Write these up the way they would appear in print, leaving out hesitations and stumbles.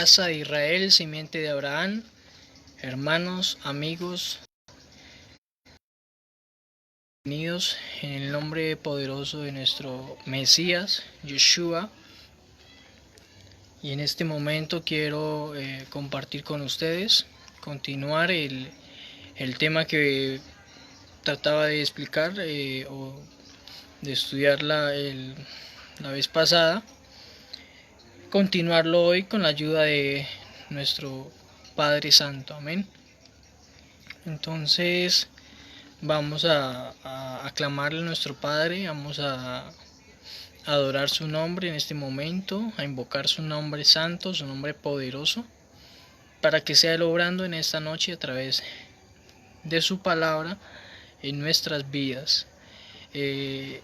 casa de Israel, simiente de Abraham, hermanos, amigos, bienvenidos en el nombre poderoso de nuestro Mesías, Yeshua. Y en este momento quiero compartir con ustedes, continuar el tema que trataba de explicar o de estudiar la vez pasada, continuarlo hoy con la ayuda de nuestro Padre Santo, amén. Entonces vamos a aclamarle a nuestro Padre, vamos a adorar su nombre en este momento, a invocar su nombre santo, su nombre poderoso, para que sea Él obrando en esta noche a través de su palabra en nuestras vidas. De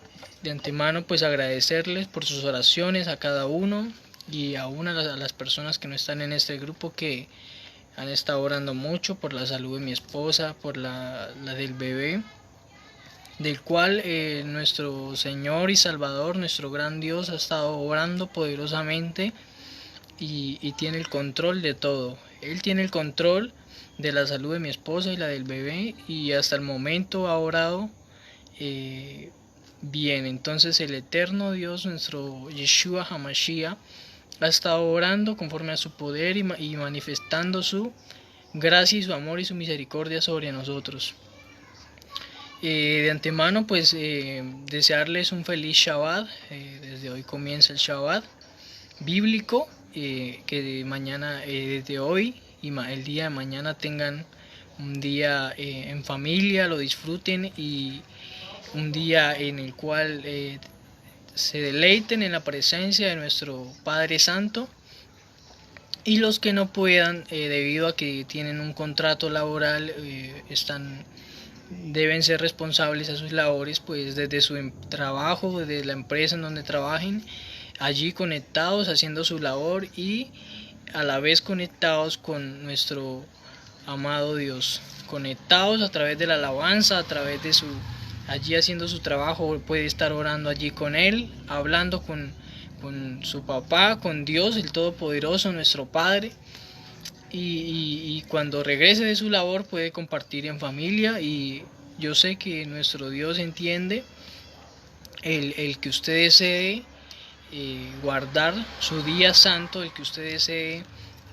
antemano pues agradecerles por sus oraciones a cada uno y aún a las personas que no están en este grupo, que han estado orando mucho por la salud de mi esposa, por la del bebé, del cual nuestro Señor y Salvador, nuestro gran Dios, ha estado orando poderosamente y tiene el control de todo. Él tiene el control de la salud de mi esposa y la del bebé, y hasta el momento ha orado bien. Entonces el eterno Dios, nuestro Yeshua HaMashiach, ha estado orando conforme a su poder y manifestando su gracia y su amor y su misericordia sobre nosotros. De antemano pues desearles un feliz Shabbat. Desde hoy comienza el Shabbat bíblico, que mañana, desde hoy y el día de mañana, tengan un día en familia, lo disfruten, y un día en el cual se deleiten en la presencia de nuestro Padre Santo. Y los que no puedan, debido a que tienen un contrato laboral, deben ser responsables a sus labores, pues desde su trabajo, desde la empresa en donde trabajen, allí conectados haciendo su labor y a la vez conectados con nuestro amado Dios, conectados a través de la alabanza, a través de allí haciendo su trabajo. Puede estar orando allí con Él, hablando con su papá, con Dios el Todopoderoso, nuestro Padre. Y cuando regrese de su labor puede compartir en familia. Y yo sé que nuestro Dios entiende el que usted desee guardar su día santo, el que usted desee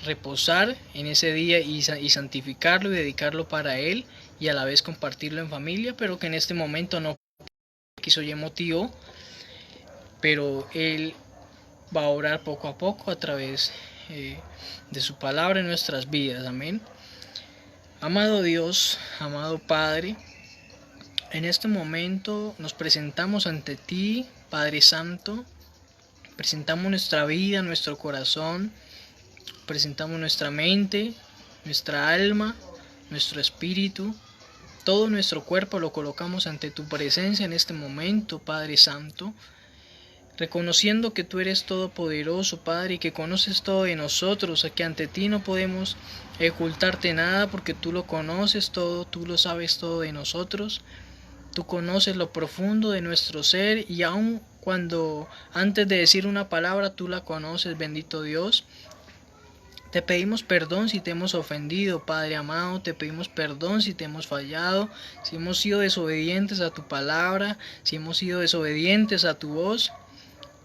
reposar en ese día y santificarlo y dedicarlo para Él, y a la vez compartirlo en familia, pero que en este momento no quiso y motivo, pero Él va a orar poco a poco a través de su palabra en nuestras vidas, amén. Amado Dios, amado Padre, en este momento nos presentamos ante ti, Padre Santo. Presentamos nuestra vida, nuestro corazón, presentamos nuestra mente, nuestra alma, nuestro espíritu, todo nuestro cuerpo lo colocamos ante tu presencia en este momento, Padre Santo, reconociendo que tú eres todopoderoso, Padre, y que conoces todo de nosotros, que ante ti no podemos ocultarte nada, porque tú lo conoces todo, tú lo sabes todo de nosotros. Tú conoces lo profundo de nuestro ser, y aun cuando antes de decir una palabra tú la conoces, bendito Dios. Te pedimos perdón si te hemos ofendido, Padre amado. Te pedimos perdón si te hemos fallado, si hemos sido desobedientes a tu palabra, si hemos sido desobedientes a tu voz.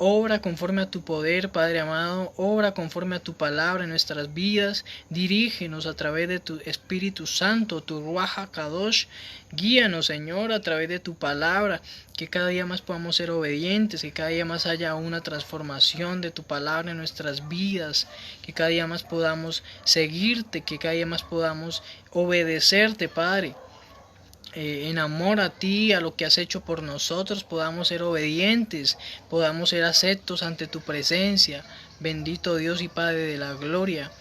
Obra conforme a tu poder, Padre amado, obra conforme a tu palabra en nuestras vidas. Dirígenos a través de tu Espíritu Santo, tu Ruach HaKadosh. Guíanos, Señor, a través de tu palabra, que cada día más podamos ser obedientes, que cada día más haya una transformación de tu palabra en nuestras vidas, que cada día más podamos seguirte, que cada día más podamos obedecerte, Padre. En amor a ti, a lo que has hecho por nosotros, podamos ser obedientes, podamos ser aceptos ante tu presencia. Bendito Dios y Padre de la gloria.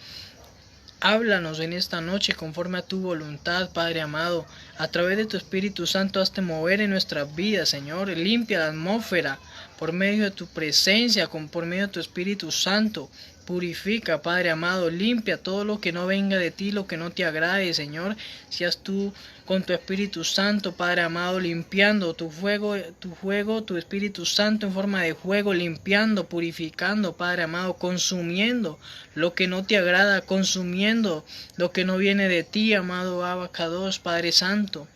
Háblanos en esta noche conforme a tu voluntad, Padre amado. A través de tu Espíritu Santo hazte mover en nuestras vidas, Señor. Limpia la atmósfera, por medio de tu presencia, por medio de tu Espíritu Santo. Purifica, Padre amado, limpia todo lo que no venga de ti, lo que no te agrade, Señor. Seas tú con tu Espíritu Santo, Padre amado, limpiando tu fuego, tu Espíritu Santo en forma de fuego, limpiando, purificando, Padre amado, consumiendo lo que no te agrada, consumiendo lo que no viene de ti, amado Abacados, Padre Santo.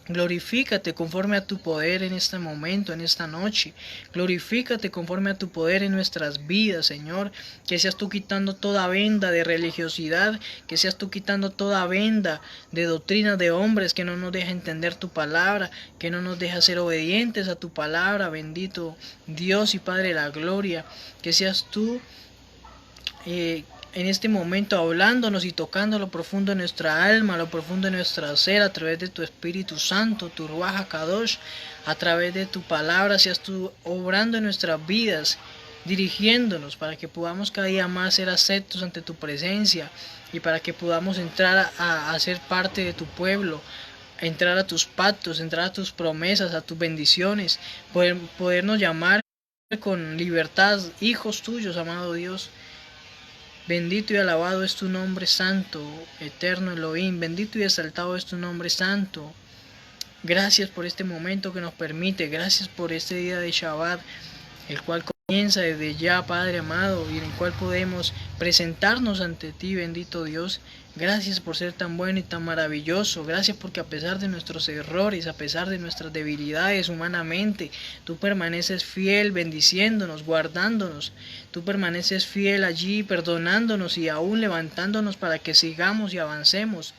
Glorifícate conforme a tu poder en este momento, en esta noche. Glorifícate conforme a tu poder en nuestras vidas, Señor. Que seas tú quitando toda venda de religiosidad, que seas tú quitando toda venda de doctrina de hombres que no nos deja entender tu palabra, que no nos deja ser obedientes a tu palabra, bendito Dios y Padre de la gloria. Que seas tú en este momento hablándonos y tocando lo profundo de nuestra alma, lo profundo de nuestra ser, a través de tu Espíritu Santo, tu Ruach HaKadosh, a través de tu palabra, seas tú obrando en nuestras vidas, dirigiéndonos para que podamos cada día más ser aceptos ante tu presencia y para que podamos entrar a ser parte de tu pueblo, entrar a tus pactos, entrar a tus promesas, a tus bendiciones, podernos llamar con libertad hijos tuyos, amado Dios. Bendito y alabado es tu nombre santo, eterno Elohim, bendito y exaltado es tu nombre santo. Gracias por este momento que nos permite, gracias por este día de Shabbat, el cual comienza desde ya, Padre amado, y en el cual podemos presentarnos ante ti, bendito Dios. Gracias por ser tan bueno y tan maravilloso. Gracias porque a pesar de nuestros errores, a pesar de nuestras debilidades humanamente, tú permaneces fiel, bendiciéndonos, guardándonos. Tú permaneces fiel allí, perdonándonos y aún levantándonos para que sigamos y avancemos.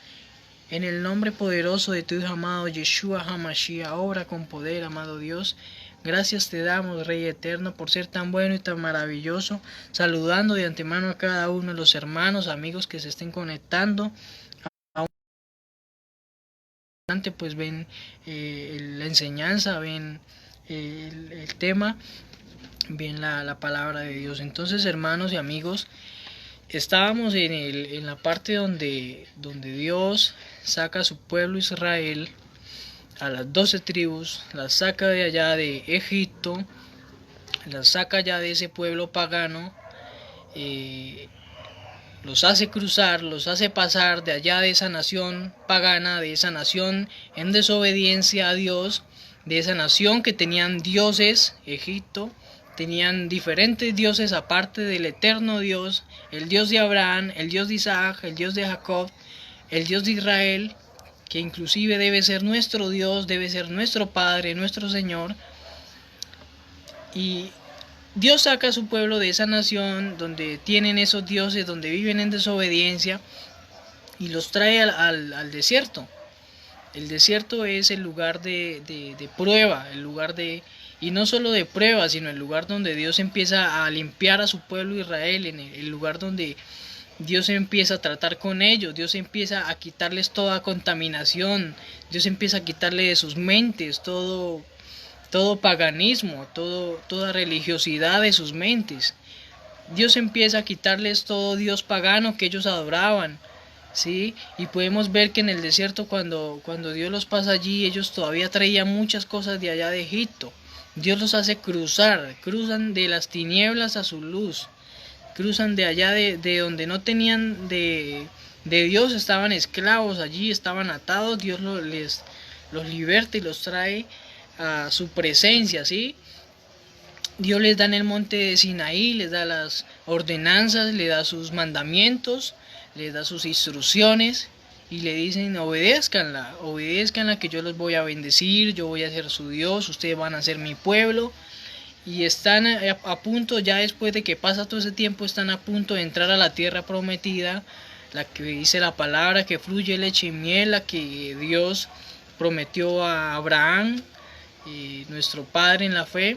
En el nombre poderoso de tu Hijo amado Yeshua HaMashiach, obra con poder, amado Dios. Gracias te damos, Rey eterno, por ser tan bueno y tan maravilloso. Saludando de antemano a cada uno de los hermanos, amigos que se estén conectando. Pues ven la enseñanza, ven el tema, ven la palabra de Dios. Entonces, hermanos y amigos, estábamos en la parte donde Dios saca a su pueblo Israel, a las 12 tribus, las saca de allá de Egipto, las saca ya de ese pueblo pagano, los hace cruzar, los hace pasar de allá de esa nación pagana, de esa nación en desobediencia a Dios, de esa nación que tenían dioses, Egipto, tenían diferentes dioses aparte del eterno Dios, el Dios de Abraham, el Dios de Isaac, el Dios de Jacob, el Dios de Israel, que inclusive debe ser nuestro Dios, debe ser nuestro Padre, nuestro Señor. Y Dios saca a su pueblo de esa nación donde tienen esos dioses, donde viven en desobediencia, y los trae al desierto. El desierto es el lugar de prueba, el lugar y no solo de prueba, sino el lugar donde Dios empieza a limpiar a su pueblo Israel, en el lugar donde Dios empieza a tratar con ellos, Dios empieza a quitarles toda contaminación, Dios empieza a quitarle de sus mentes todo paganismo, toda religiosidad de sus mentes. Dios empieza a quitarles todo Dios pagano que ellos adoraban, ¿sí? Y podemos ver que en el desierto cuando Dios los pasa allí, ellos todavía traían muchas cosas de allá de Egipto. Dios los hace cruzan de las tinieblas a su luz. Cruzan de allá de donde no tenían de Dios, estaban esclavos allí, estaban atados. Dios los liberta y los trae a su presencia, ¿sí? Dios les da en el monte de Sinaí, les da las ordenanzas, les da sus mandamientos, les da sus instrucciones y le dicen obedézcanla que yo los voy a bendecir, yo voy a ser su Dios, ustedes van a ser mi pueblo. Y están a punto, ya después de que pasa todo ese tiempo, están a punto de entrar a la tierra prometida, la que dice la palabra que fluye leche y miel, la que Dios prometió a Abraham, nuestro padre en la fe,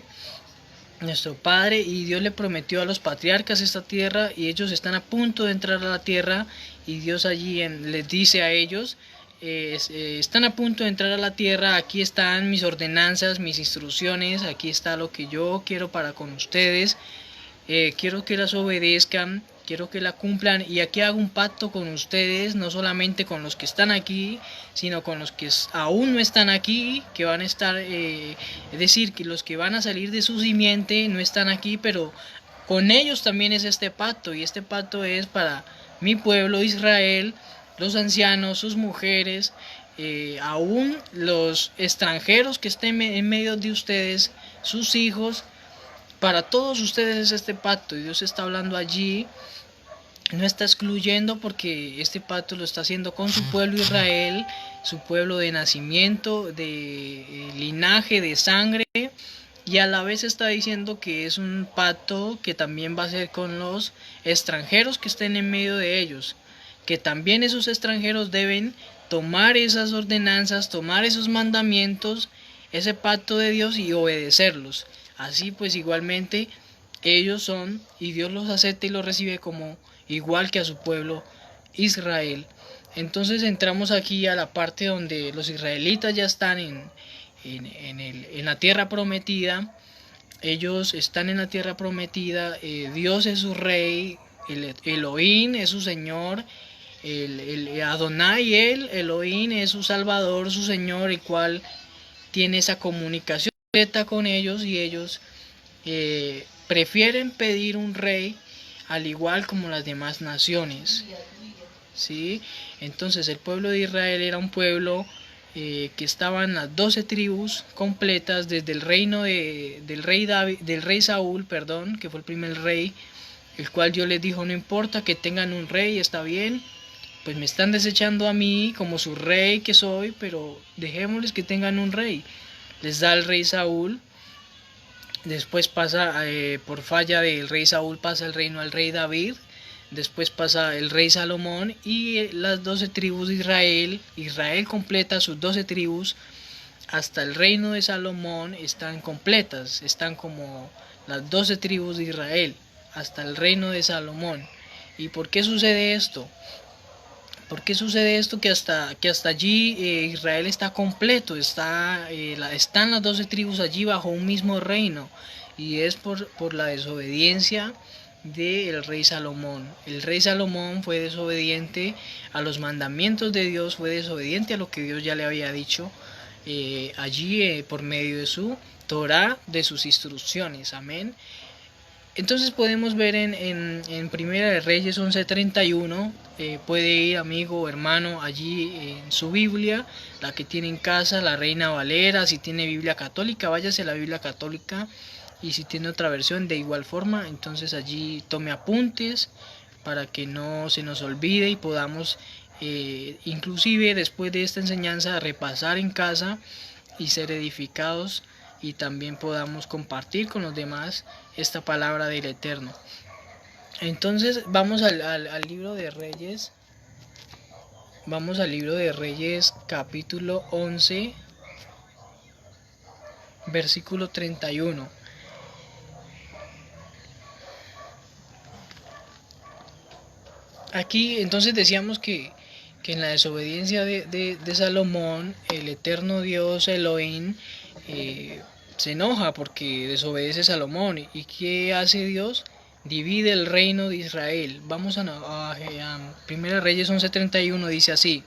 nuestro padre, y Dios le prometió a los patriarcas esta tierra, y ellos están a punto de entrar a la tierra, y Dios allí les dice a ellos, están a punto de entrar a la tierra, aquí están mis ordenanzas, mis instrucciones, aquí está lo que yo quiero para con ustedes, quiero que las obedezcan, quiero que la cumplan, y aquí hago un pacto con ustedes, no solamente con los que están aquí, sino con los que aún no están aquí, que van a estar, es decir, que los que van a salir de su simiente no están aquí, pero con ellos también es este pacto, y este pacto es para mi pueblo Israel, los ancianos, sus mujeres, aún los extranjeros que estén en medio de ustedes, sus hijos. Para todos ustedes es este pacto, y Dios está hablando allí, no está excluyendo, porque este pacto lo está haciendo con su pueblo Israel, su pueblo de nacimiento, de linaje, de sangre, y a la vez está diciendo que es un pacto que también va a ser con los extranjeros que estén en medio de ellos, que también esos extranjeros deben tomar esas ordenanzas, tomar esos mandamientos, ese pacto de Dios, y obedecerlos. Así pues igualmente ellos son, y Dios los acepta y los recibe como igual que a su pueblo Israel. Entonces entramos aquí a la parte donde los israelitas ya están en la tierra prometida. Ellos están en la tierra prometida, Dios es su rey, el Elohim es su Señor, el Adonai, el Elohim es su Salvador, su Señor, el cual tiene esa comunicación directa con ellos, y ellos prefieren pedir un rey, al igual como las demás naciones, ¿sí? Entonces el pueblo de Israel era un pueblo que estaban las 12 tribus completas, desde el reino del rey Saúl, perdón, que fue el primer rey, el cual Dios les dijo: no importa que tengan un rey, está bien, pues me están desechando a mí como su rey que soy, pero dejémosles que tengan un rey. Les da el rey Saúl. Después pasa, por falla del rey Saúl, pasa el reino al rey David. Después pasa el rey Salomón, y las 12 tribus de Israel, Israel completa sus 12 tribus, hasta el reino de Salomón están completas, están como las 12 tribus de Israel, hasta el reino de Salomón. ¿Y por qué sucede esto? ¿Por qué sucede esto? Que hasta allí Israel está completo, están las 12 tribus allí bajo un mismo reino, y es por la desobediencia del rey Salomón. El rey Salomón fue desobediente a los mandamientos de Dios, fue desobediente a lo que Dios ya le había dicho allí por medio de su Torá, de sus instrucciones. Amén. Entonces podemos ver en Primera de Reyes 11:31, puede ir, amigo o hermano, allí en su Biblia, la que tiene en casa, la Reina Valera. Si tiene Biblia católica, váyase a la Biblia católica, y si tiene otra versión de igual forma, entonces allí tome apuntes para que no se nos olvide, y podamos inclusive después de esta enseñanza repasar en casa y ser edificados, y también podamos compartir con los demás esta palabra del Eterno. Entonces vamos al libro de Reyes. Vamos al libro de Reyes, capítulo 11, versículo 31. Aquí entonces decíamos que en la desobediencia de Salomón, el eterno Dios Elohim se enoja porque desobedece Salomón. ¿Y qué hace Dios? Divide el reino de Israel. Vamos a 1 Reyes 11:31, dice así: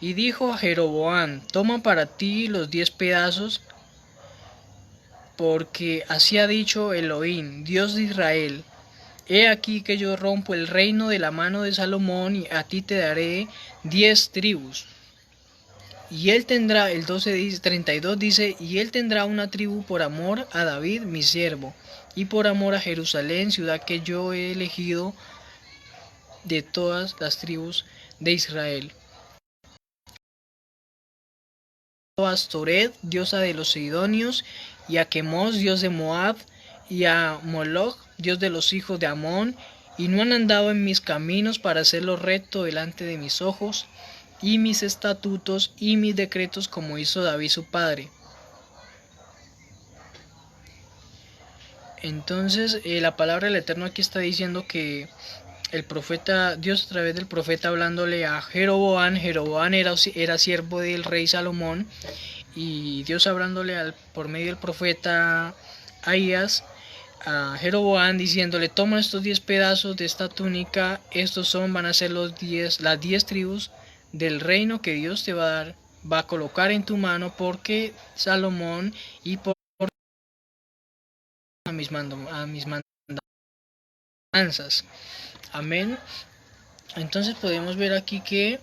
y dijo a Jeroboam: toma para ti los 10 pedazos, porque así ha dicho Elohim, Dios de Israel: he aquí que yo rompo el reino de la mano de Salomón, y a ti te daré 10 tribus. Y él tendrá, el 32 dice: y él tendrá una tribu por amor a David mi siervo, y por amor a Jerusalén, ciudad que yo he elegido de todas las tribus de Israel. A Astoret, diosa de los sidonios, y a Quemos, dios de Moab, y a Moloch, dios de los hijos de Amón, y no han andado en mis caminos para hacerlo recto delante de mis ojos, y mis estatutos y mis decretos, como hizo David su padre. Entonces la palabra del Eterno aquí está diciendo que el profeta, Dios a través del profeta hablándole a Jeroboam era siervo del rey Salomón, y Dios hablándole por medio del profeta Ahías, a Jeroboam diciéndole: toma estos 10 pedazos de esta túnica, van a ser las 10 tribus del reino que Dios te va a dar, va a colocar en tu mano, porque Salomón y por a mis mandanzas. Amén. Entonces podemos ver aquí que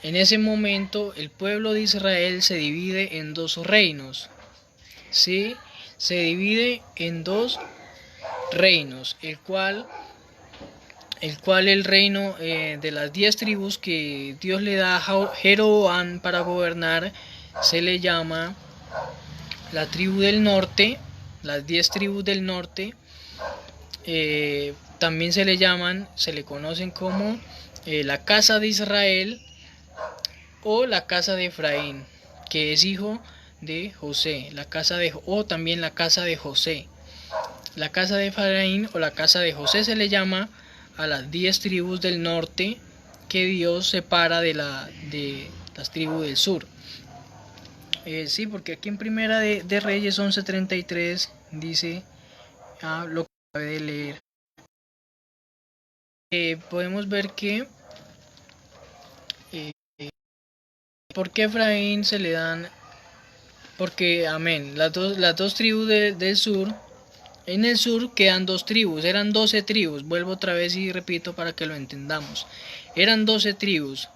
en ese momento el pueblo de Israel se divide en dos reinos. ¿Sí? Se divide en dos reinos, el cual el reino de las 10 tribus que Dios le da a Jeroboam para gobernar se le llama la tribu del norte, las 10 tribus del norte. También se le conocen como la casa de Israel o la casa de Efraín, que es hijo de José, o también la casa de José. La casa de Efraín o la casa de José se le llama a las 10 tribus del norte que Dios separa de las tribus del sur. Sí, porque aquí en Primera de Reyes 11:33 dice lo que acabé de leer. Podemos ver que ¿por qué Efraín se le dan? Porque, amén, las dos tribus del sur. En el sur quedan 2 tribus, eran 12 tribus, vuelvo otra vez y repito para que lo entendamos. Eran 12 tribus,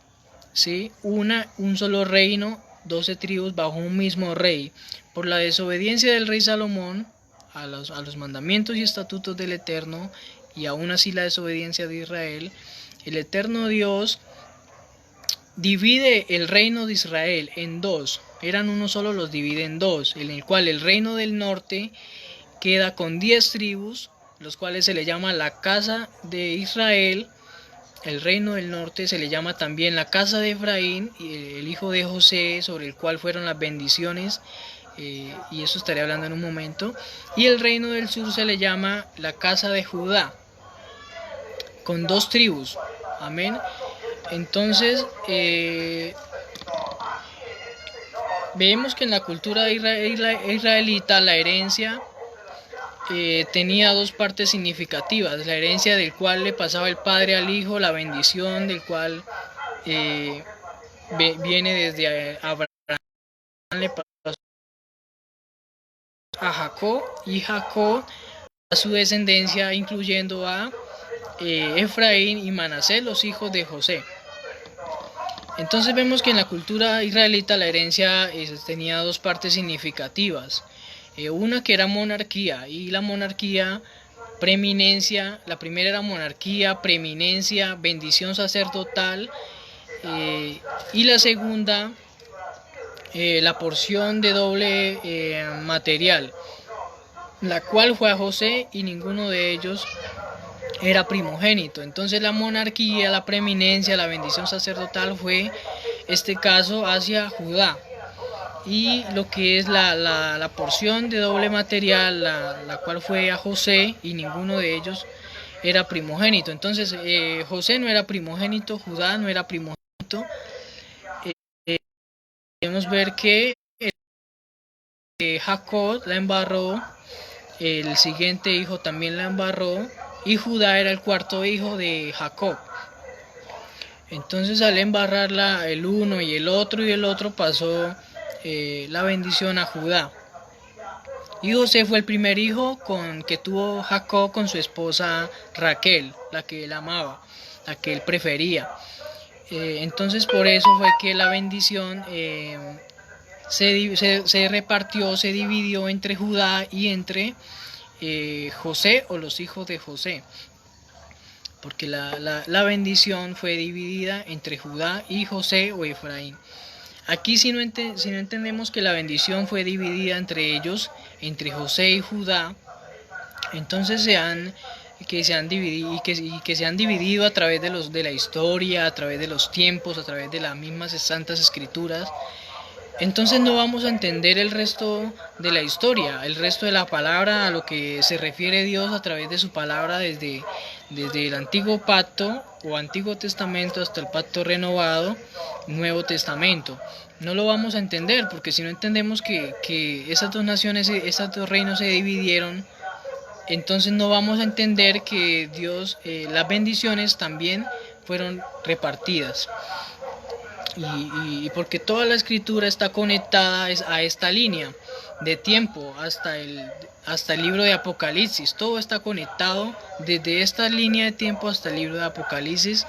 ¿sí? Un solo reino, 12 tribus bajo un mismo rey. Por la desobediencia del rey Salomón a los mandamientos y estatutos del Eterno, y aún así la desobediencia de Israel, el Eterno Dios divide el reino de Israel en dos. Eran uno solo, los divide en dos, en el cual el reino del norte queda con 10 tribus, los cuales se le llama la casa de Israel. El reino del norte se le llama también la casa de Efraín, y el hijo de José, sobre el cual fueron las bendiciones, y eso estaré hablando en un momento. Y el reino del sur se le llama la casa de Judá, con 2 tribus. Amén. Entonces vemos que en la cultura israelita la herencia tenía 2 partes significativas: la herencia del cual le pasaba el padre al hijo, la bendición del cual viene desde Abraham, le pasó a Jacob, y Jacob a su descendencia, incluyendo a Efraín y Manasés, los hijos de José. Entonces vemos que en la cultura israelita la herencia tenía 2 partes significativas. Una que era monarquía, y la monarquía, preeminencia. La primera era monarquía, preeminencia, bendición sacerdotal, y la segunda, la porción de doble material, la cual fue a José, y ninguno de ellos era primogénito. Entonces la monarquía, la preeminencia, la bendición sacerdotal fue este caso hacia Judá, y lo que es la porción de doble material, la cual fue a José, y ninguno de ellos era primogénito. Entonces José no era primogénito, Judá no era primogénito. Podemos ver que Jacob la embarró, el siguiente hijo también la embarró, y Judá era el 4.º hijo de Jacob. Entonces al embarrarla el uno y el otro pasó la bendición a Judá. Y José fue el primer hijo que tuvo Jacob con su esposa Raquel, la que él amaba, la que él prefería. Entonces por eso fue que la bendición se repartió, se dividió entre Judá y entre José, o los hijos de José, porque la bendición fue dividida entre Judá y José o Efraín. Aquí si no entendemos que la bendición fue dividida entre ellos, entre José y Judá, entonces se han dividido a través de la historia, a través de los tiempos, a través de las mismas santas escrituras. Entonces no vamos a entender el resto de la historia, el resto de la palabra, a lo que se refiere Dios a través de su palabra desde el antiguo pacto o antiguo testamento hasta el pacto renovado, Nuevo Testamento. No lo vamos a entender, porque si no entendemos que esas dos naciones, esos dos reinos se dividieron entonces no vamos a entender que Dios, las bendiciones también fueron repartidas. Y porque toda la escritura está conectada a esta línea de tiempo hasta el libro de Apocalipsis. Todo está conectado desde esta línea de tiempo hasta el libro de Apocalipsis.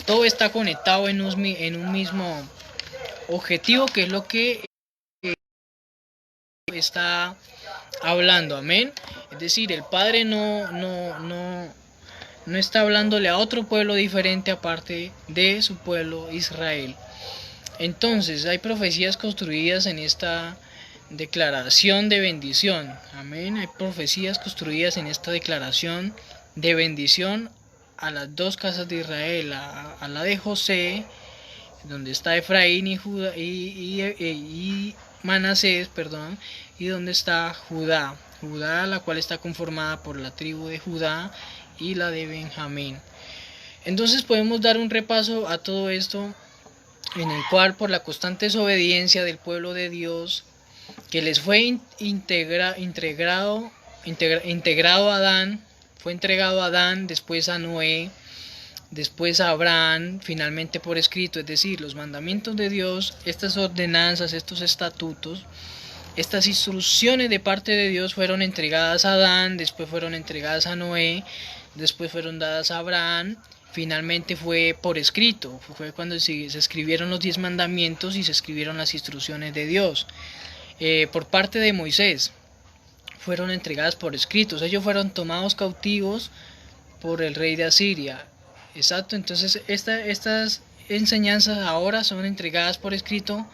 Todo está conectado en un mismo objetivo, que es lo que está hablando. Amén. Es decir, el Padre no está hablándole a otro pueblo diferente aparte de su pueblo Israel. Entonces hay profecías construidas en esta declaración de bendición. Amén. Hay profecías construidas en esta declaración de bendición a las dos casas de Israel, a la de José, donde está Efraín y Judá, y Manasés, perdón, y donde está Judá. Judá, la cual está conformada por la tribu de Judá y la de Benjamín. Entonces podemos dar un repaso a todo esto, en el cual por la constante desobediencia del pueblo de Dios, que les fue integrado a Adán, fue entregado a Adán, después a Noé, después a Abraham, finalmente por escrito, es decir, los mandamientos de Dios, estas ordenanzas, estos estatutos, estas instrucciones de parte de Dios fueron entregadas a Adán, después fueron entregadas a Noé, después fueron dadas a Abraham. Finalmente fue por escrito, fue cuando se escribieron los 10 mandamientos y se escribieron las instrucciones de Dios. Por parte de Moisés fueron entregadas por escritos, ellos fueron tomados cautivos por el rey de Asiria. Exacto, entonces estas enseñanzas ahora son entregadas por escrito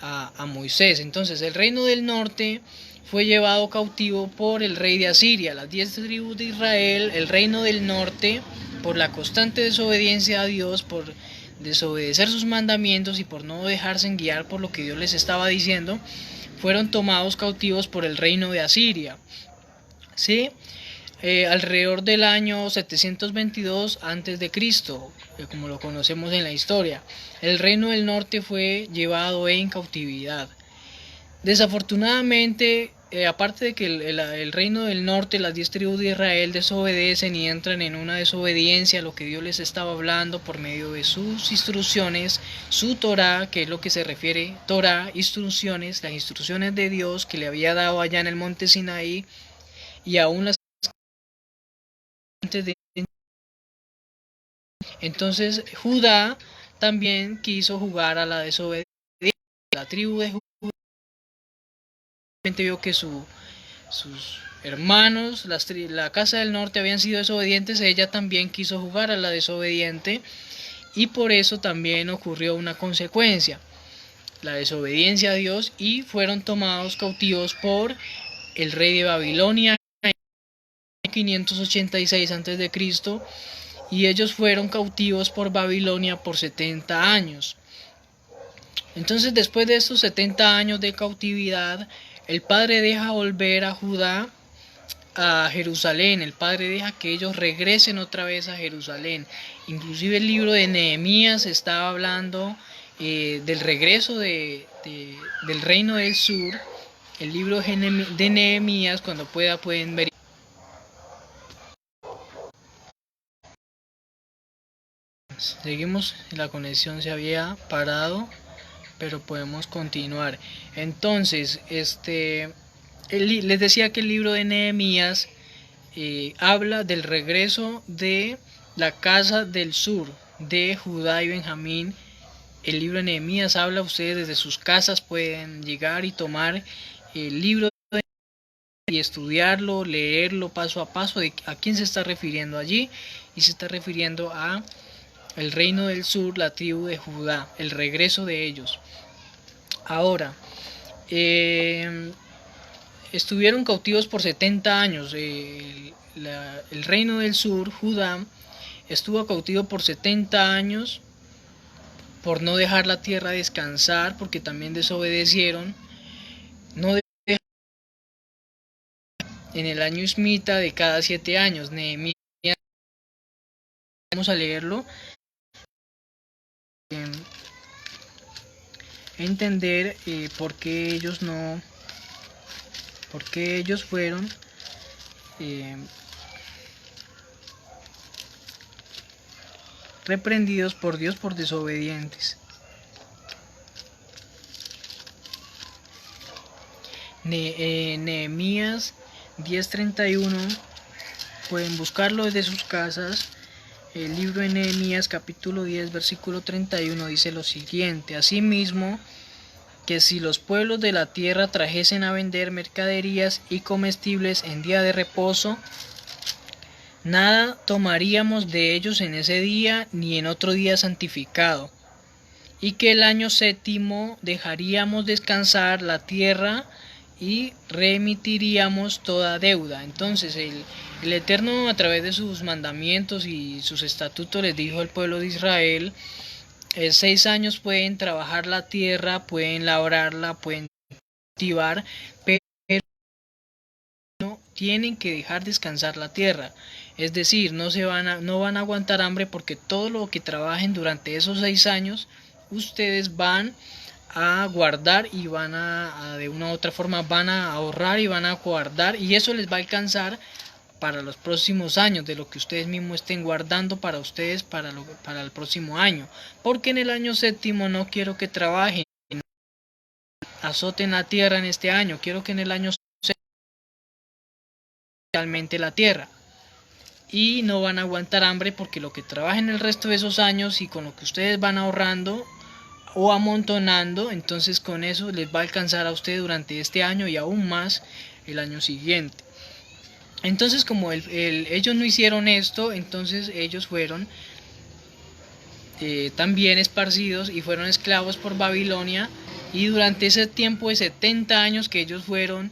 a Moisés. Entonces el reino del norte fue llevado cautivo por el rey de Asiria, las 10 tribus de Israel. El reino del norte, por la constante desobediencia a Dios, por desobedecer sus mandamientos y por no dejarse guiar por lo que Dios les estaba diciendo, fueron tomados cautivos por el reino de Asiria. ¿Sí? Alrededor del año 722 a.C., como lo conocemos en la historia, el reino del norte fue llevado en cautividad. Desafortunadamente, aparte de que el reino del norte, las 10 tribus de Israel, desobedecen y entran en una desobediencia a lo que Dios les estaba hablando por medio de sus instrucciones, su Torá, que es lo que se refiere, Torá, instrucciones, las instrucciones de Dios que le había dado allá en el monte Sinaí, y aún las de... Entonces Judá también quiso jugar a la desobediencia. La tribu de Judá vio que sus hermanos, la casa del norte, habían sido desobedientes. Ella también quiso jugar a la desobediente, y por eso también ocurrió una consecuencia, la desobediencia a Dios, y fueron tomados cautivos por el rey de Babilonia en 586 a.C., y ellos fueron cautivos por Babilonia por 70 años. Entonces, después de estos 70 años de cautividad, el Padre deja volver a Judá a Jerusalén. El Padre deja que ellos regresen otra vez a Jerusalén. Inclusive el libro de Nehemías estaba hablando del regreso del reino del sur. El libro de Nehemías, cuando pueden ver. Seguimos, la conexión se había parado, pero podemos continuar. Entonces, les decía que el libro de Nehemías habla del regreso de la casa del sur de Judá y Benjamín. El libro de Nehemías habla, ustedes desde sus casas pueden llegar y tomar el libro y estudiarlo, leerlo paso a paso, de a quién se está refiriendo allí, y se está refiriendo a el reino del sur, la tribu de Judá, el regreso de ellos. Ahora, estuvieron cautivos por 70 años. El reino del sur, Judá, estuvo cautivo por 70 años por no dejar la tierra descansar, porque también desobedecieron. No en el año ismita de cada 7 años. Nehemías, vamos a leerlo. Entender por qué ellos fueron reprendidos por Dios por desobedientes. Nehemías 10:31, pueden buscarlo desde sus casas. El libro de Nehemías capítulo 10 versículo 31 dice lo siguiente: asimismo, que si los pueblos de la tierra trajesen a vender mercaderías y comestibles en día de reposo, nada tomaríamos de ellos en ese día ni en otro día santificado, y que el año séptimo dejaríamos descansar la tierra y remitiríamos toda deuda. Entonces el Eterno, a través de sus mandamientos y sus estatutos, les dijo al pueblo de Israel: 6 años pueden trabajar la tierra, pueden labrarla, pueden cultivar, pero no tienen que dejar descansar la tierra. Es decir, no van a aguantar hambre, porque todo lo que trabajen durante esos 6 años, ustedes van a guardar y van de una u otra forma van a ahorrar y van a guardar, y eso les va a alcanzar para los próximos años, de lo que ustedes mismos estén guardando para ustedes para el próximo año. Porque en el año séptimo no quiero que trabajen, azoten la tierra en este año, quiero que en el año séptimo realmente la tierra, y no van a aguantar hambre, porque lo que trabajen el resto de esos años y con lo que ustedes van ahorrando o amontonando, entonces con eso les va a alcanzar a usted durante este año y aún más el año siguiente. Entonces, como ellos no hicieron esto, entonces ellos fueron también esparcidos y fueron esclavos por Babilonia, y durante ese tiempo de 70 años que ellos fueron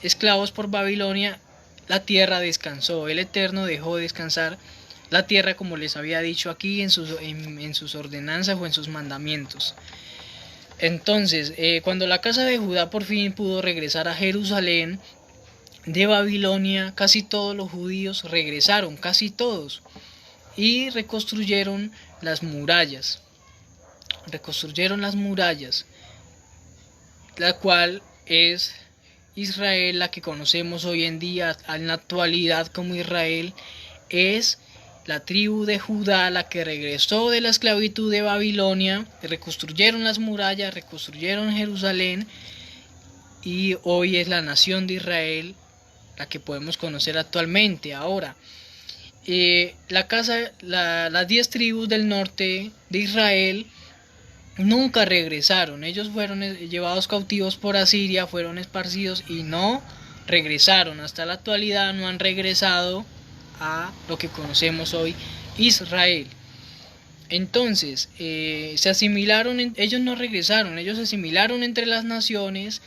esclavos por Babilonia, la tierra descansó. El Eterno dejó descansar la tierra, como les había dicho aquí en sus ordenanzas o en sus mandamientos. Entonces, cuando la casa de Judá por fin pudo regresar a Jerusalén de Babilonia, casi todos los judíos regresaron, casi todos, y reconstruyeron las murallas. La cual es Israel, la que conocemos hoy en día en la actualidad como Israel. Es la tribu de Judá la que regresó de la esclavitud de Babilonia, reconstruyeron las murallas, reconstruyeron Jerusalén, y hoy es la nación de Israel la que podemos conocer actualmente. Ahora, las 10 tribus del norte de Israel nunca regresaron. Ellos fueron llevados cautivos por Asiria, fueron esparcidos y no regresaron. Hasta la actualidad no han regresado a lo que conocemos hoy Israel. Entonces se asimilaron, ellos no regresaron, ellos se asimilaron entre las naciones,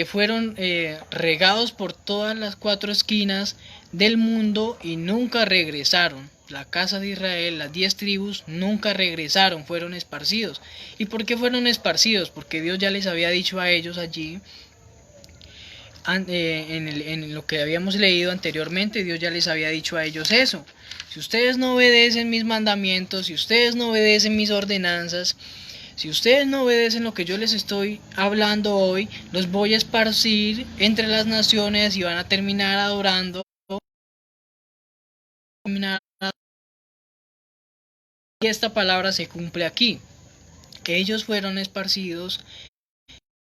fueron regados por todas las 4 esquinas del mundo y nunca regresaron. La casa de Israel, las 10 tribus, nunca regresaron, fueron esparcidos. ¿Y por qué fueron esparcidos? Porque Dios ya les había dicho a ellos allí, en lo que habíamos leído anteriormente, Dios ya les había dicho a ellos eso: si ustedes no obedecen mis mandamientos, si ustedes no obedecen mis ordenanzas, si ustedes no obedecen lo que yo les estoy hablando hoy, los voy a esparcir entre las naciones y van a terminar adorando. Y esta palabra se cumple aquí. Ellos fueron esparcidos,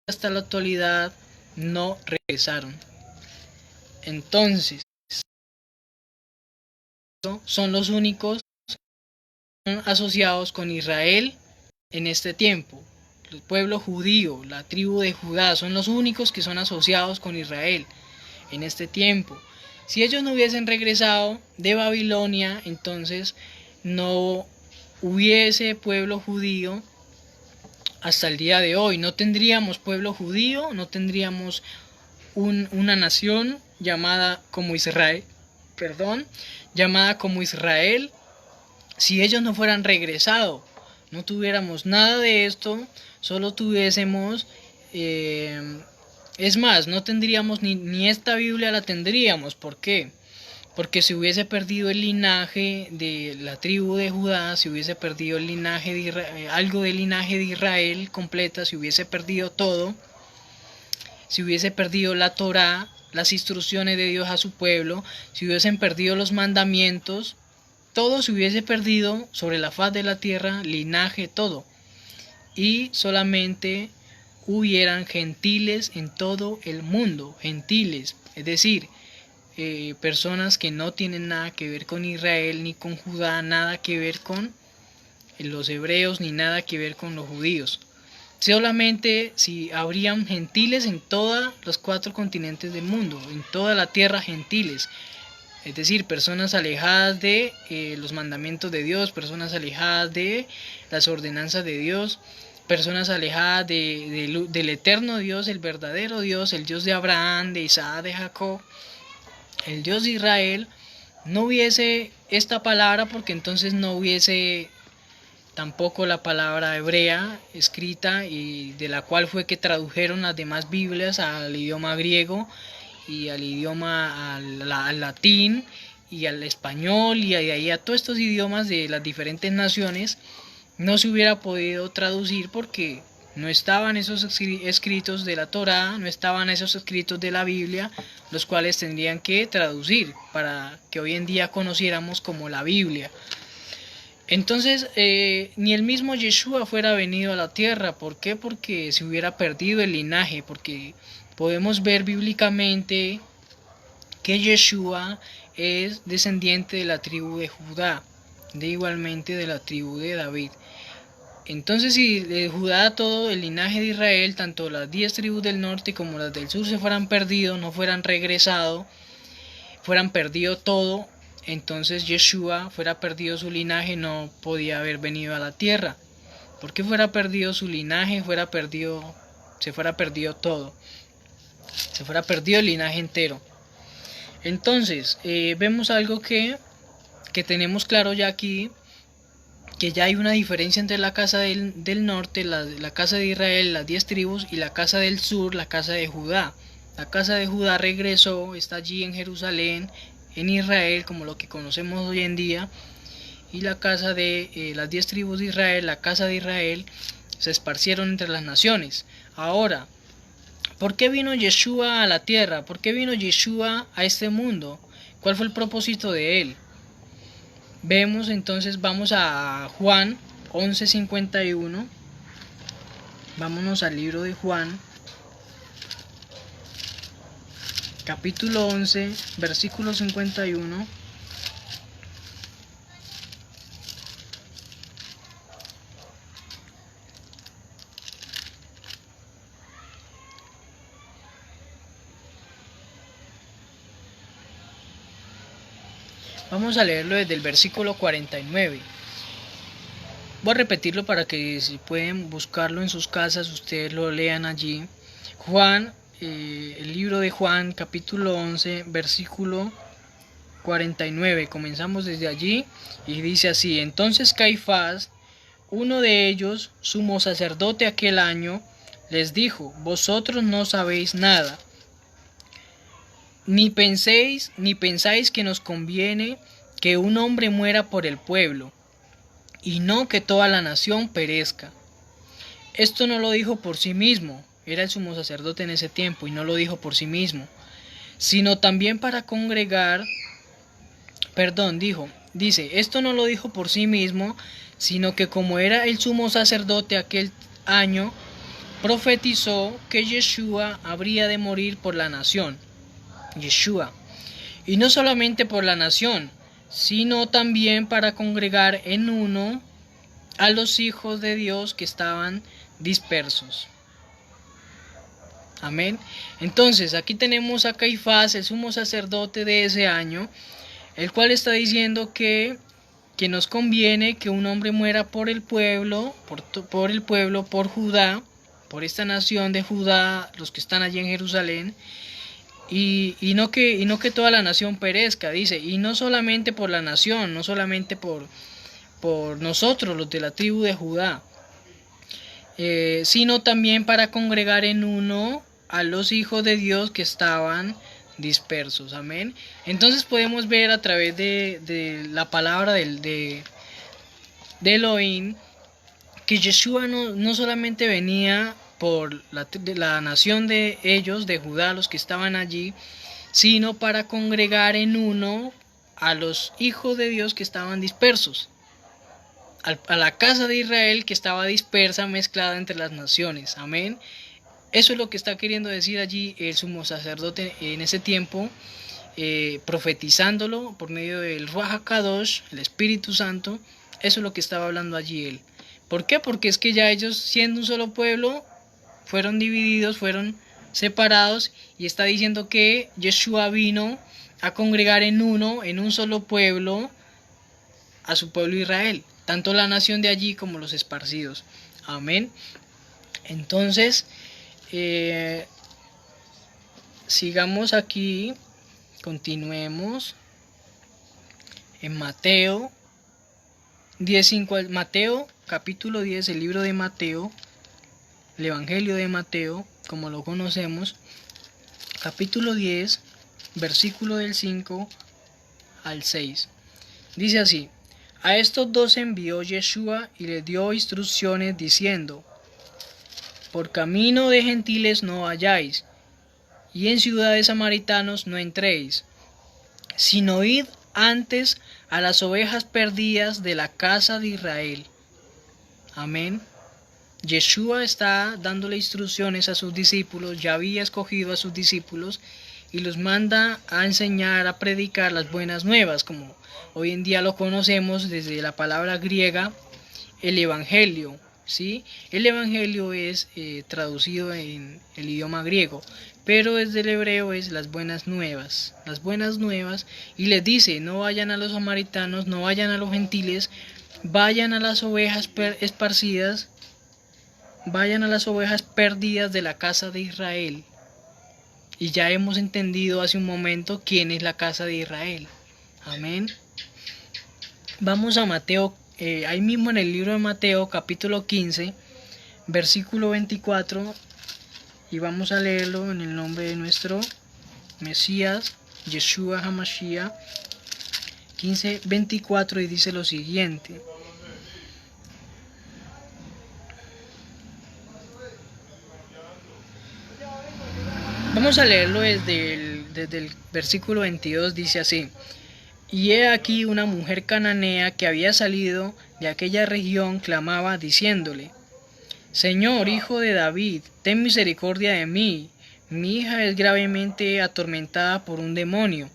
hasta la actualidad no regresaron. Entonces, son los únicos asociados con Israel en este tiempo. El pueblo judío, la tribu de Judá, son los únicos que son asociados con Israel en este tiempo. Si ellos no hubiesen regresado de Babilonia, entonces no hubiese pueblo judío hasta el día de hoy. No tendríamos pueblo judío, no tendríamos una nación llamada como Israel, si ellos no fueran regresado. No tuviéramos nada de esto, solo tuviésemos, es más, no tendríamos ni esta Biblia la tendríamos. ¿Por qué? Porque se hubiese perdido el linaje de la tribu de Judá, se hubiese perdido el linaje de Israel, algo del linaje de Israel completa, se hubiese perdido todo, se hubiese perdido la Torá, las instrucciones de Dios a su pueblo, si hubiesen perdido los mandamientos, todo se hubiese perdido sobre la faz de la tierra, linaje, todo. Y solamente hubieran gentiles en todo el mundo, gentiles, es decir, personas que no tienen nada que ver con Israel ni con Judá, nada que ver con los hebreos ni nada que ver con los judíos. Solamente si habrían gentiles en todos los 4 continentes del mundo, en toda la tierra gentiles, es decir, personas alejadas de los mandamientos de Dios, personas alejadas de las ordenanzas de Dios, personas alejadas del eterno Dios, el verdadero Dios, el Dios de Abraham, de Isaac, de Jacob, el Dios de Israel. No hubiese esta palabra, porque entonces no hubiese tampoco la palabra hebrea escrita, y de la cual fue que tradujeron las demás Biblias al idioma griego y al idioma al latín y al español, y de ahí a todos estos idiomas de las diferentes naciones. No se hubiera podido traducir porque no estaban esos escritos de la Torá, no estaban esos escritos de la Biblia, los cuales tendrían que traducir para que hoy en día conociéramos como la Biblia. Entonces, ni el mismo Yeshua fuera venido a la tierra. ¿Por qué? Porque se hubiera perdido el linaje, porque podemos ver bíblicamente que Yeshua es descendiente de la tribu de Judá, de igualmente de la tribu de David. Entonces, si de Judá todo el linaje de Israel, tanto las 10 tribus del norte como las del sur, se fueran perdidos, no fueran regresado, fueran perdido todo, entonces Yeshua fuera perdido su linaje, no podía haber venido a la tierra. Porque fuera perdido su linaje, se fuera perdido todo, se fuera perdido el linaje entero. Entonces vemos algo que tenemos claro ya aquí, que ya hay una diferencia entre la casa del norte, la casa de Israel, las 10 tribus, y la casa del sur, la casa de Judá. La casa de Judá regresó, está allí en Jerusalén, en Israel, como lo que conocemos hoy en día, y la casa de las 10 tribus de Israel, la casa de Israel, se esparcieron entre las naciones. Ahora, ¿por qué vino Yeshua a la tierra? ¿Por qué vino Yeshua a este mundo? ¿Cuál fue el propósito de él? Vemos entonces, vamos a Juan 11:51. Vámonos al libro de Juan, capítulo 11, versículo 51. Vamos a leerlo desde el versículo 49. Voy a repetirlo para que si pueden buscarlo en sus casas, ustedes lo lean allí. Juan, el libro de Juan, capítulo 11, versículo 49. Comenzamos desde allí y dice así: Entonces Caifás, uno de ellos, sumo sacerdote aquel año, les dijo: Vosotros no sabéis nada, ni pensáis que nos conviene que un hombre muera por el pueblo, y no que toda la nación perezca. Esto no lo dijo por sí mismo, era el sumo sacerdote en ese tiempo, y no lo dijo por sí mismo, sino también para congregar. Dice, esto no lo dijo por sí mismo, sino que como era el sumo sacerdote aquel año, profetizó que Yeshua habría de morir por la nación. Yeshua. Y no solamente por la nación, sino también para congregar en uno a los hijos de Dios que estaban dispersos. Amén. Entonces aquí tenemos a Caifás, el sumo sacerdote de ese año, el cual está diciendo que nos conviene que un hombre muera por el pueblo, por Judá, por esta nación de Judá, los que están allí en Jerusalén, y no que toda la nación perezca, dice, y no solamente por la nación, no solamente por nosotros, los de la tribu de Judá, sino también para congregar en uno a los hijos de Dios que estaban dispersos. Amén. Entonces podemos ver a través de la palabra de Elohim que Yeshua no solamente venía por la nación de ellos, de Judá, los que estaban allí, sino para congregar en uno a los hijos de Dios que estaban dispersos, a la casa de Israel que estaba dispersa, mezclada entre las naciones. Amén. Eso es lo que está queriendo decir allí el sumo sacerdote en ese tiempo, profetizándolo por medio del Ruach HaKadosh, el Espíritu Santo. Eso es lo que estaba hablando allí él. ¿Por qué? Porque es que ya ellos, siendo un solo pueblo, fueron divididos, fueron separados, y está diciendo que Yeshua vino a congregar en uno, en un solo pueblo, a su pueblo Israel, tanto la nación de allí como los esparcidos. Amén. Entonces, sigamos aquí, continuemos en Mateo 10:5, Mateo capítulo 10, el libro de Mateo, el Evangelio de Mateo, como lo conocemos, capítulo 10, versículo del 5 al 6. Dice así: a estos dos envió Yeshua y les dio instrucciones diciendo: por camino de gentiles no vayáis, y en ciudades samaritanos no entréis, sino id antes a las ovejas perdidas de la casa de Israel. Amén. Yeshua está dándole instrucciones a sus discípulos, ya había escogido a sus discípulos y los manda a enseñar, a predicar las buenas nuevas, como hoy en día lo conocemos desde la palabra griega, el Evangelio. ¿Sí? El Evangelio es traducido en el idioma griego, pero desde el hebreo es las buenas nuevas, y les dice: no vayan a los samaritanos, no vayan a los gentiles, vayan a las ovejas esparcidas, vayan a las ovejas perdidas de la casa de Israel. Y ya hemos entendido hace un momento quién es la casa de Israel. Amén. Vamos a Mateo, ahí mismo en el libro de Mateo, capítulo 15, versículo 24, y vamos a leerlo en el nombre de nuestro Mesías, Yeshua HaMashiach, 15:24, y dice lo siguiente: vamos a leerlo desde el versículo 22, dice así: y he aquí una mujer cananea que había salido de aquella región clamaba diciéndole: Señor, hijo de David, ten misericordia de mí, mi hija es gravemente atormentada por un demonio.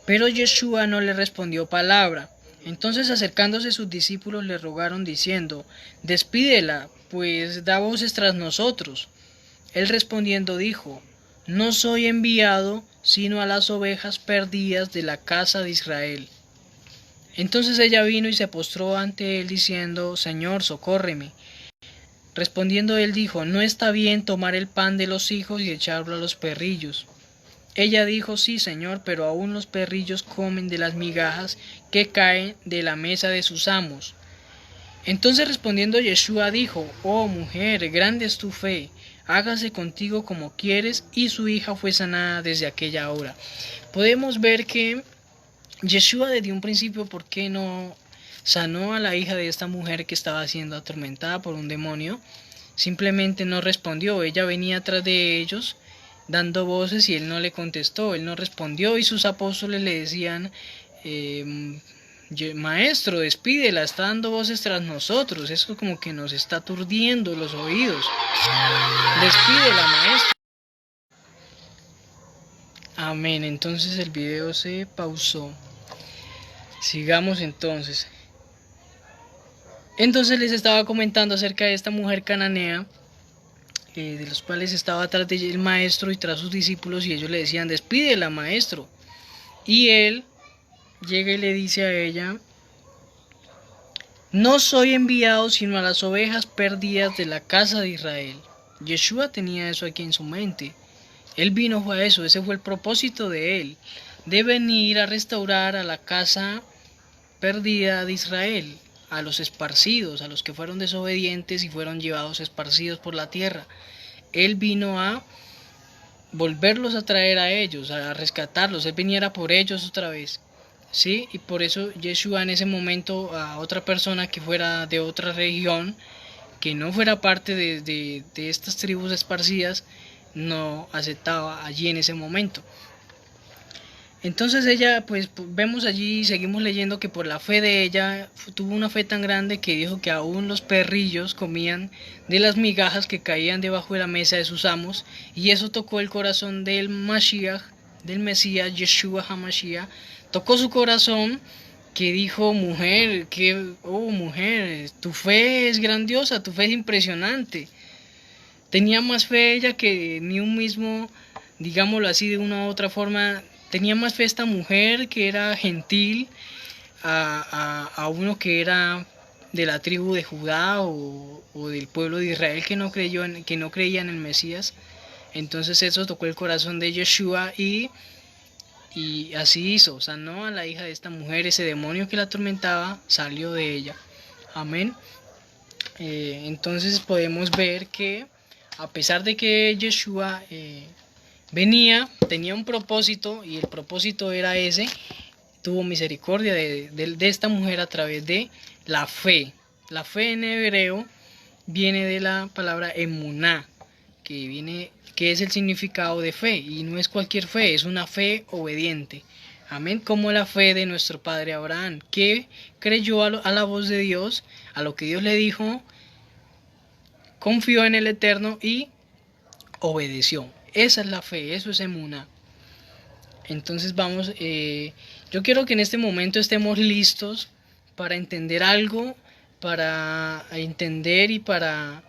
Pero Yeshua no le respondió palabra. Entonces, acercándose sus discípulos, le rogaron diciendo: despídela, pues da voces tras nosotros. Él respondiendo dijo: no soy enviado sino a las ovejas perdidas de la casa de Israel. Entonces ella vino y se postró ante él diciendo: Señor, socórreme. Respondiendo él dijo: no está bien tomar el pan de los hijos y echarlo a los perrillos. Ella dijo: sí, Señor, pero aún los perrillos comen de las migajas que caen de la mesa de sus amos. Entonces respondiendo Yeshua dijo: oh mujer, grande es tu fe, hágase contigo como quieres, y su hija fue sanada desde aquella hora. Podemos ver que Yeshua desde un principio, ¿por qué no sanó a la hija de esta mujer que estaba siendo atormentada por un demonio? Simplemente no respondió. Ella venía atrás de ellos dando voces y él no le contestó, él no respondió, y sus apóstoles le decían: maestro, despídela, está dando voces tras nosotros, eso como que nos está aturdiendo los oídos, despídela, maestro. Amén. Entonces el video se pausó. Sigamos entonces. Entonces les estaba comentando acerca de esta mujer cananea, de los cuales estaba atrás del maestro y tras sus discípulos, y ellos le decían: despídela, maestro. Y él llega y le dice a ella: no soy enviado sino a las ovejas perdidas de la casa de Israel. Yeshua tenía eso aquí en su mente. Él vino fue a eso, ese fue el propósito de él, de venir a restaurar a la casa perdida de Israel, a los esparcidos, a los que fueron desobedientes y fueron llevados esparcidos por la tierra. Él vino a volverlos a traer a ellos, a rescatarlos. Él viniera por ellos otra vez. ¿Sí? Y por eso Yeshua en ese momento, a otra persona que fuera de otra región, que no fuera parte de estas tribus esparcidas, no aceptaba allí en ese momento. Entonces ella, pues vemos allí, seguimos leyendo que por la fe de ella, tuvo una fe tan grande que dijo que aún los perrillos comían de las migajas que caían debajo de la mesa de sus amos, y eso tocó el corazón del Mashiach, del Mesías, Yeshua HaMashiach, tocó su corazón, que dijo: mujer, mujer, tu fe es grandiosa, tu fe es impresionante. Tenía más fe ella que ni un mismo, digámoslo así de una u otra forma, tenía más fe esta mujer que era gentil a uno que era de la tribu de Judá o del pueblo de Israel que no creía en el Mesías. Entonces eso tocó el corazón de Yeshua y así hizo, sanó a la hija de esta mujer. Ese demonio que la atormentaba salió de ella. Amén. Entonces podemos ver que a pesar de que Yeshua tenía un propósito, y el propósito era ese, tuvo misericordia de esta mujer a través de la fe. La fe en hebreo viene de la palabra emuná, que es el significado de fe, y no es cualquier fe, es una fe obediente. Amén, como la fe de nuestro padre Abraham, que creyó a la voz de Dios, a lo que Dios le dijo, confió en el Eterno y obedeció. Esa es la fe, eso es emuná. Entonces yo quiero que en este momento estemos listos para entender algo, para entender y para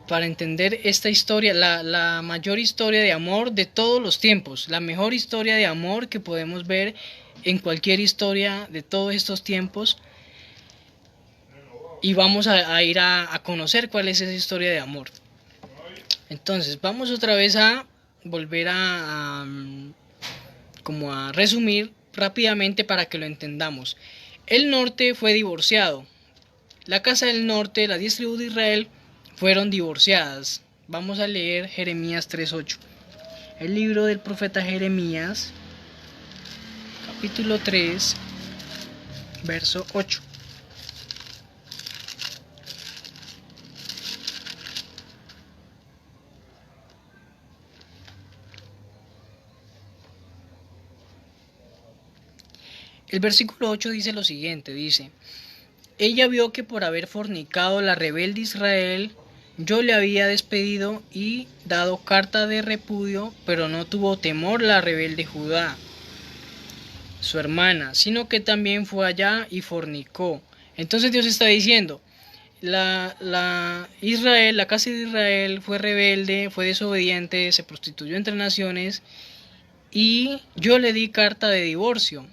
entender esta historia, la mayor historia de amor de todos los tiempos, la mejor historia de amor que podemos ver en cualquier historia de todos estos tiempos. Y vamos a ir a conocer cuál es esa historia de amor. Entonces vamos otra vez a volver a resumir rápidamente para que lo entendamos. El norte fue divorciado. La casa del norte, las 10 tribus de Israel, fueron divorciadas. Vamos a leer Jeremías 3:8. El libro del profeta Jeremías, capítulo 3, verso 8. El versículo 8 dice lo siguiente, dice: ella vio que por haber fornicado la rebelde Israel, yo le había despedido y dado carta de repudio, pero no tuvo temor la rebelde Judá, su hermana, sino que también fue allá y fornicó. Entonces Dios está diciendo, la casa de Israel fue rebelde, fue desobediente, se prostituyó entre naciones, y yo le di carta de divorcio.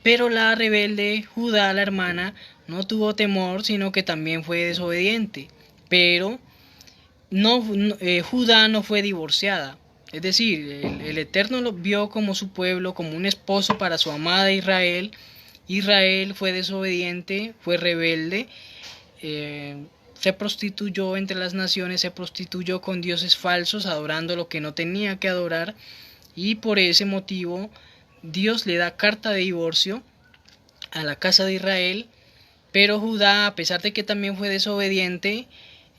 Pero la rebelde Judá, la hermana, no tuvo temor, sino que también fue desobediente. Pero Judá no fue divorciada. Es decir, el Eterno lo vio como su pueblo, como un esposo para su amada Israel. Israel fue desobediente, fue rebelde, se prostituyó entre las naciones, se prostituyó con dioses falsos, adorando lo que no tenía que adorar. Y por ese motivo Dios le da carta de divorcio a la casa de Israel, pero Judá, a pesar de que también fue desobediente,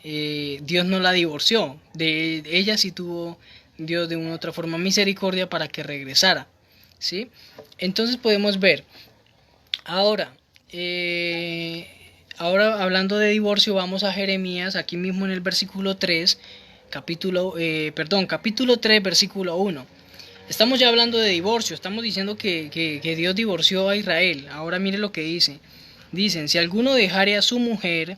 Dios no la divorció. De ella sí tuvo Dios de una u otra forma misericordia para que regresara, ¿sí? Entonces podemos ver, ahora hablando de divorcio, vamos a Jeremías, aquí mismo en el versículo 3, capítulo 3, versículo 1. Estamos ya hablando de divorcio, estamos diciendo que Dios divorció a Israel. Ahora mire lo que dice. Dicen, si alguno dejare a su mujer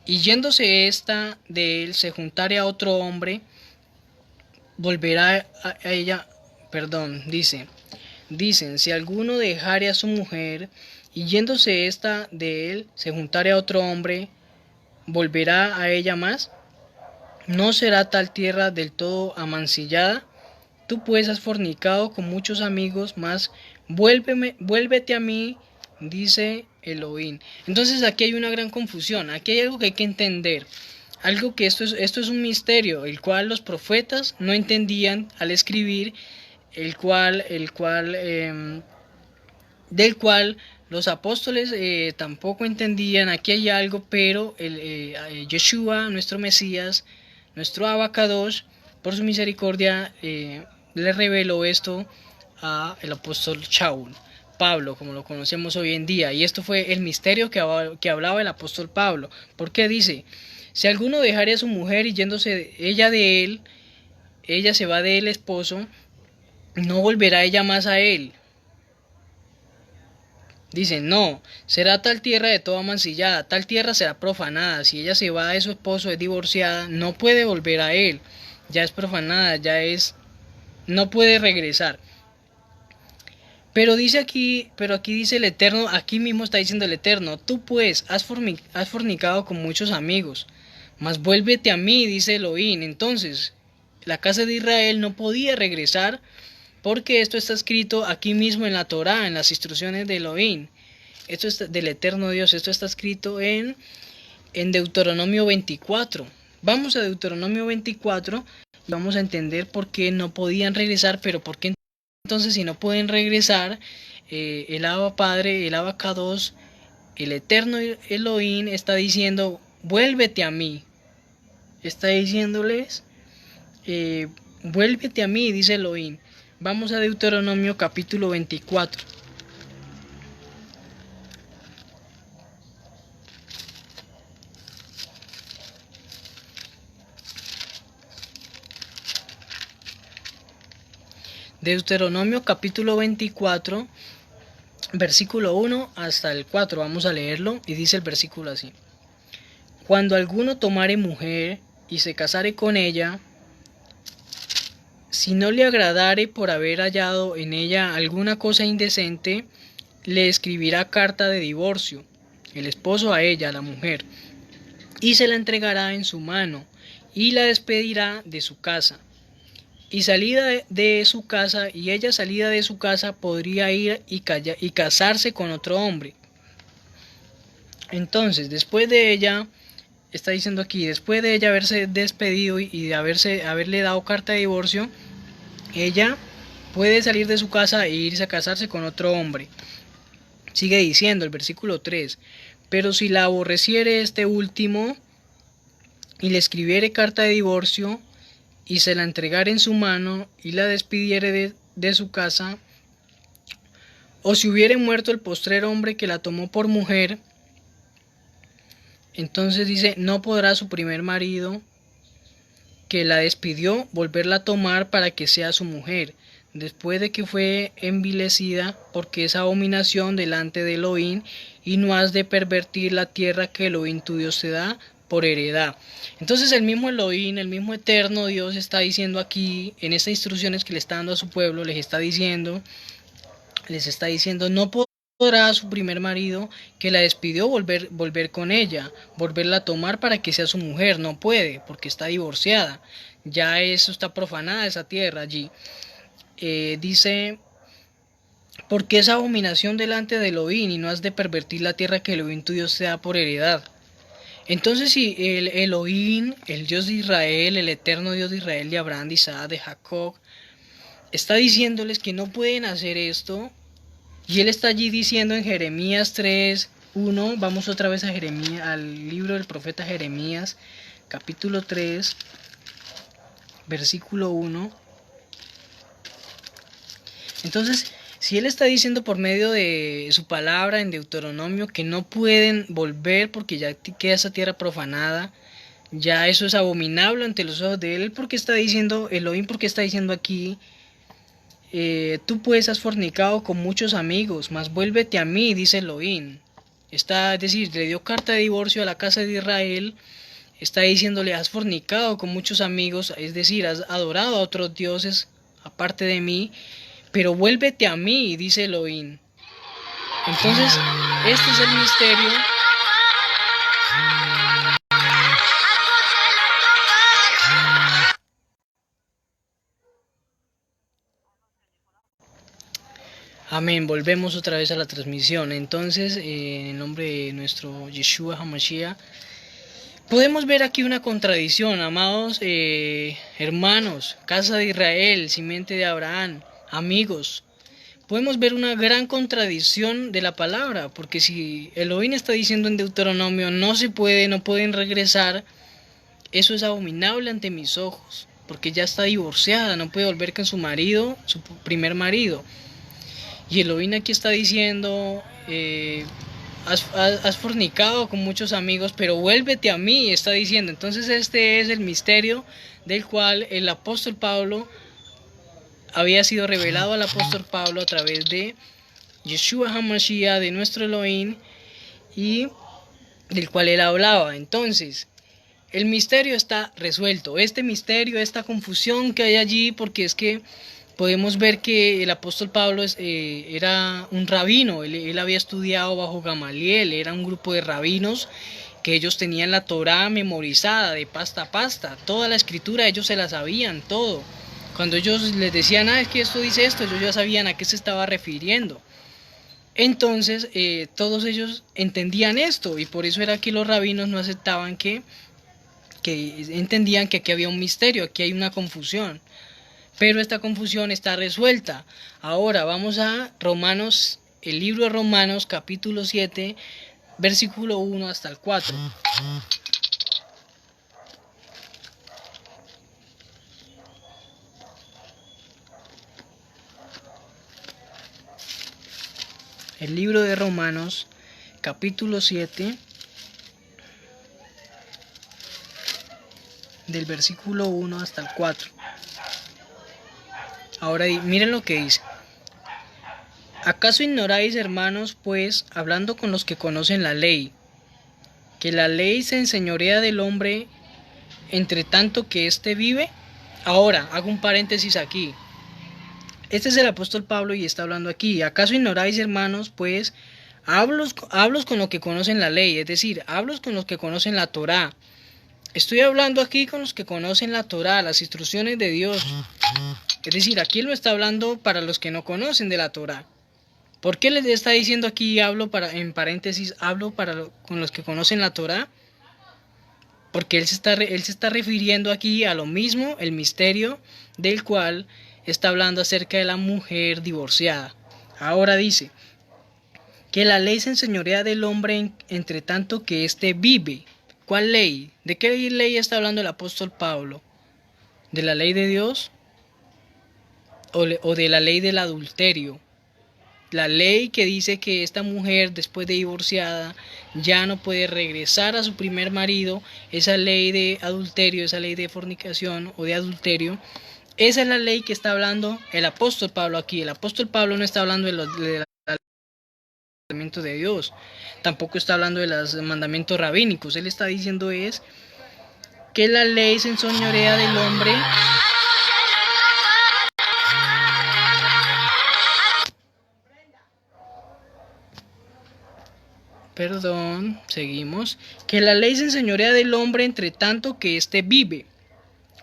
y yéndose ésta de él se juntare a otro hombre, volverá a ella, dicen, si alguno dejare a su mujer y yéndose ésta de él se juntare a otro hombre, volverá a ella más. ¿No será tal tierra del todo amancillada? Tú pues has fornicado con muchos amigos, mas vuélvete a mí, dice Elohim. Entonces aquí hay una gran confusión, aquí hay algo que hay que entender, algo que esto es un misterio, el cual los profetas no entendían al escribir, del cual los apóstoles tampoco entendían. Aquí hay algo, pero Yeshua, nuestro Mesías, nuestro Abacadosh, por su misericordia, le reveló esto a el apóstol Shaul, Pablo, como lo conocemos hoy en día. Y esto fue el misterio que hablaba el apóstol Pablo. Porque dice: si alguno dejare a su mujer y yéndose ella de él, ella se va del esposo, no volverá ella más a él. Dice: no, será tal tierra de toda mancillada, tal tierra será profanada. Si ella se va de su esposo, es divorciada, no puede volver a él. Ya es profanada, no puede regresar. Pero aquí dice el Eterno, aquí mismo está diciendo el Eterno: tú pues has fornicado con muchos amigos, mas vuélvete a mí, dice Elohim. Entonces, la casa de Israel no podía regresar, porque esto está escrito aquí mismo en la Torá, en las instrucciones de Elohim. Esto es del Eterno Dios, esto está escrito en Deuteronomio 24. Vamos a Deuteronomio 24 y vamos a entender por qué no podían regresar, pero por qué entonces, si no pueden regresar, el Abba Padre, el Abba Kadosh, el Eterno Elohim está diciendo: vuélvete a mí. Está diciéndoles: vuélvete a mí, dice Elohim. Vamos a Deuteronomio capítulo 24. Deuteronomio capítulo 24, versículo 1 hasta el 4, vamos a leerlo, y dice el versículo así: cuando alguno tomare mujer y se casare con ella, si no le agradare por haber hallado en ella alguna cosa indecente, le escribirá carta de divorcio, el esposo a ella, a la mujer, y se la entregará en su mano, y la despedirá de su casa. Y salida de su casa, y ella salida de su casa, podría ir y casarse con otro hombre. Entonces, después de ella, está diciendo aquí, después de ella haberse despedido y de haberle dado carta de divorcio, ella puede salir de su casa e irse a casarse con otro hombre. Sigue diciendo el versículo 3: pero si la aborreciere este último y le escribiere carta de divorcio, y se la entregare en su mano, y la despidiere de su casa, o si hubiere muerto el postrer hombre que la tomó por mujer, entonces dice: no podrá su primer marido que la despidió volverla a tomar para que sea su mujer, después de que fue envilecida, porque es abominación delante de Elohim, y no has de pervertir la tierra que Elohim tu Dios te da por heredad. Entonces el mismo Elohim, el mismo Eterno Dios está diciendo aquí, en estas instrucciones que le está dando a su pueblo, les está diciendo, no podrá su primer marido que la despidió volver con ella, volverla a tomar para que sea su mujer. No puede, porque está divorciada. Ya eso está profanada, esa tierra allí. Dice: porque es abominación delante de Elohim, y no has de pervertir la tierra que Elohim tu Dios te da por heredad. Entonces, si el Elohim, el Dios de Israel, el eterno Dios de Israel, de Abraham, de Isaac, de Jacob, está diciéndoles que no pueden hacer esto, y él está allí diciendo en Jeremías 3:1, vamos otra vez a Jeremías, al libro del profeta Jeremías, capítulo 3, versículo 1. Entonces, si él está diciendo por medio de su palabra en Deuteronomio que no pueden volver porque ya queda esa tierra profanada, ya eso es abominable ante los ojos de él, porque está diciendo, Elohim, porque está diciendo aquí: tú pues has fornicado con muchos amigos, mas vuélvete a mí, dice Elohim. Es decir, le dio carta de divorcio a la casa de Israel, está diciéndole: has fornicado con muchos amigos, es decir, has adorado a otros dioses aparte de mí, pero vuélvete a mí, dice Elohim. Entonces, este es el misterio. Amén, volvemos otra vez a la transmisión. Entonces, en el nombre de nuestro Yeshua HaMashiach, podemos ver aquí una contradicción, amados hermanos, casa de Israel, simiente de Abraham, amigos. Podemos ver una gran contradicción de la palabra, porque si Elohim está diciendo en Deuteronomio no pueden regresar, eso es abominable ante mis ojos, porque ya está divorciada, no puede volver con su marido, su primer marido. Y Elohim aquí está diciendo, has fornicado con muchos amigos, pero vuélvete a mí, está diciendo. Entonces este es el misterio del cual el apóstol Pablo había sido revelado al apóstol Pablo a través de Yeshua HaMashiach, de nuestro Elohim, y del cual él hablaba. Entonces, el misterio está resuelto. Este misterio, esta confusión que hay allí, porque es que podemos ver que el apóstol Pablo era un rabino, él había estudiado bajo Gamaliel, era un grupo de rabinos que ellos tenían la Torá memorizada de pasta a pasta, toda la escritura ellos se la sabían, todo. Cuando ellos les decían, es que esto dice esto, ellos ya sabían a qué se estaba refiriendo. Entonces todos ellos entendían esto, y por eso era que los rabinos no aceptaban que entendían que aquí había un misterio, aquí hay una confusión. Pero esta confusión está resuelta. Ahora vamos a Romanos, el libro de Romanos, capítulo 7, versículo 1 hasta el 4. El libro de Romanos, capítulo 7, del versículo 1 hasta el 4. Ahora miren lo que dice. ¿Acaso ignoráis, hermanos, pues, hablando con los que conocen la ley, que la ley se enseñorea del hombre entre tanto que éste vive? Ahora, hago un paréntesis aquí. Este es el apóstol Pablo y está hablando aquí. ¿Acaso ignoráis, hermanos, pues, hablos con los que conocen la ley? Es decir, hablos con los que conocen la Torá. Estoy hablando aquí con los que conocen la Torá, las instrucciones de Dios. Es decir, aquí él no está hablando para los que no conocen de la Torá. ¿Por qué les está diciendo aquí, en paréntesis, con los que conocen la Torá? Porque él se está refiriendo aquí a lo mismo, el misterio del cual está hablando acerca de la mujer divorciada. Ahora dice, que la ley se enseñorea del hombre entre tanto que éste vive. ¿Cuál ley? ¿De qué ley está hablando el apóstol Pablo? ¿De la ley de Dios? ¿O de la ley del adulterio? La ley que dice que esta mujer, después de divorciada, ya no puede regresar a su primer marido. Esa ley de adulterio, esa ley de fornicación o de adulterio, esa es la ley que está hablando el apóstol Pablo aquí. El apóstol Pablo no está hablando de los mandamientos de Dios, tampoco está hablando de los mandamientos rabínicos. Él está diciendo es que la ley se enseñorea del hombre seguimos, que la ley se enseñorea del hombre entre tanto que éste vive,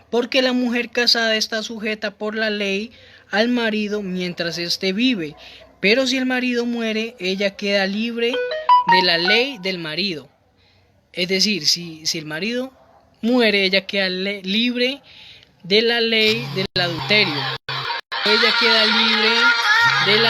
porque la mujer casada está sujeta por la ley al marido mientras éste vive, pero si el marido muere, ella queda libre de la ley del marido. Es decir, si el marido muere, ella queda libre de la ley del adulterio. Ella queda libre de la